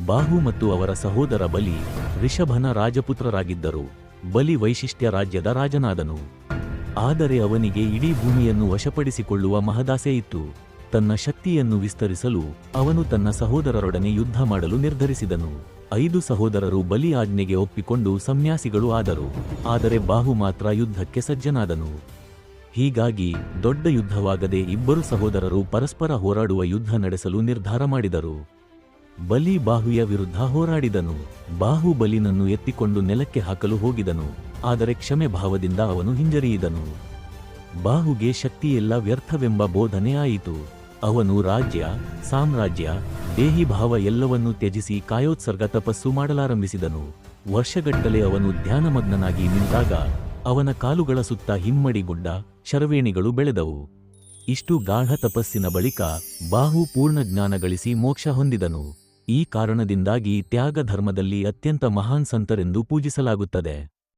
ಬಾಹು ಮತ್ತು ಅವರ ಸಹೋದರ ಬಲಿ ರಿಷಭನ ರಾಜಪುತ್ರರಾಗಿದ್ದರು. ಬಲಿ ವೈಶಿಷ್ಟ್ಯ ರಾಜ್ಯದ ರಾಜನಾದನು. ಆದರೆ ಅವನಿಗೆ ಇಡೀ ಭೂಮಿಯನ್ನು ವಶಪಡಿಸಿಕೊಳ್ಳುವ ಮಹದಾಸೆ ಇತ್ತು. ತನ್ನ ಶಕ್ತಿಯನ್ನು ವಿಸ್ತರಿಸಲು ಅವನು ತನ್ನ ಸಹೋದರರೊಡನೆ ಯುದ್ಧ ಮಾಡಲು ನಿರ್ಧರಿಸಿದನು. 5 ಸಹೋದರರು ಬಲಿ ಆಜ್ಞೆಗೆ ಒಪ್ಪಿಕೊಂಡು ಸನ್ಯಾಸಿಗಳು ಆದರು. ಆದರೆ ಬಾಹು ಮಾತ್ರ ಯುದ್ಧಕ್ಕೆ ಸಜ್ಜನಾದನು. ಹೀಗಾಗಿ ದೊಡ್ಡ ಯುದ್ಧವಾಗದೆ ಇಬ್ಬರು ಸಹೋದರರು ಪರಸ್ಪರ ಹೋರಾಡುವ ಯುದ್ಧ ನಡೆಸಲು ನಿರ್ಧಾರ ಮಾಡಿದರು. ಬಲಿ ಬಾಹುಯ ವಿರುದ್ಧ ಹೋರಾಡಿದನು. ಬಾಹು ಬಲಿನನ್ನು ಎತ್ತಿಕೊಂಡು ನೆಲಕ್ಕೆ ಹಾಕಲು ಹೋಗಿದನು. ಆದರೆ ಕ್ಷಮೆ ಭಾವದಿಂದ ಅವನು ಹಿಂಜರಿಯಿದನು. ಬಾಹುಗೆ ಶಕ್ತಿಯೆಲ್ಲ ವ್ಯರ್ಥವೆಂಬ ಬೋಧನೆ ಆಯಿತು. ಅವನು ರಾಜ್ಯ, ಸಾಮ್ರಾಜ್ಯ, ದೇಹಿ ಭಾವ ಎಲ್ಲವನ್ನೂ ತ್ಯಜಿಸಿ ಕಾಯೋತ್ಸರ್ಗ ತಪಸ್ಸು ಮಾಡಲಾರಂಭಿಸಿದನು. ವರ್ಷಗಟ್ಟಲೆ ಅವನು ಧ್ಯಾನಮಗ್ನನಾಗಿ ನಿಂತಾಗ ಅವನ ಕಾಲುಗಳ ಸುತ್ತ ಹಿಮ್ಮಡಿಗುಡ್ಡ, ಶರವೇಣಿಗಳು ಬೆಳೆದವು. ಇಷ್ಟು ಗಾಢ ತಪಸ್ಸಿನ ಬಳಿಕ ಬಾಹು ಪೂರ್ಣ ಜ್ಞಾನ ಗಳಿಸಿ ಮೋಕ್ಷ ಹೊಂದಿದನು. ಈ ಕಾರಣದಿಂದಾಗಿ ತ್ಯಾಗ ಧರ್ಮದಲ್ಲಿ ಅತ್ಯಂತ ಮಹಾನ್ ಸಂತರೆಂದು ಪೂಜಿಸಲಾಗುತ್ತದೆ.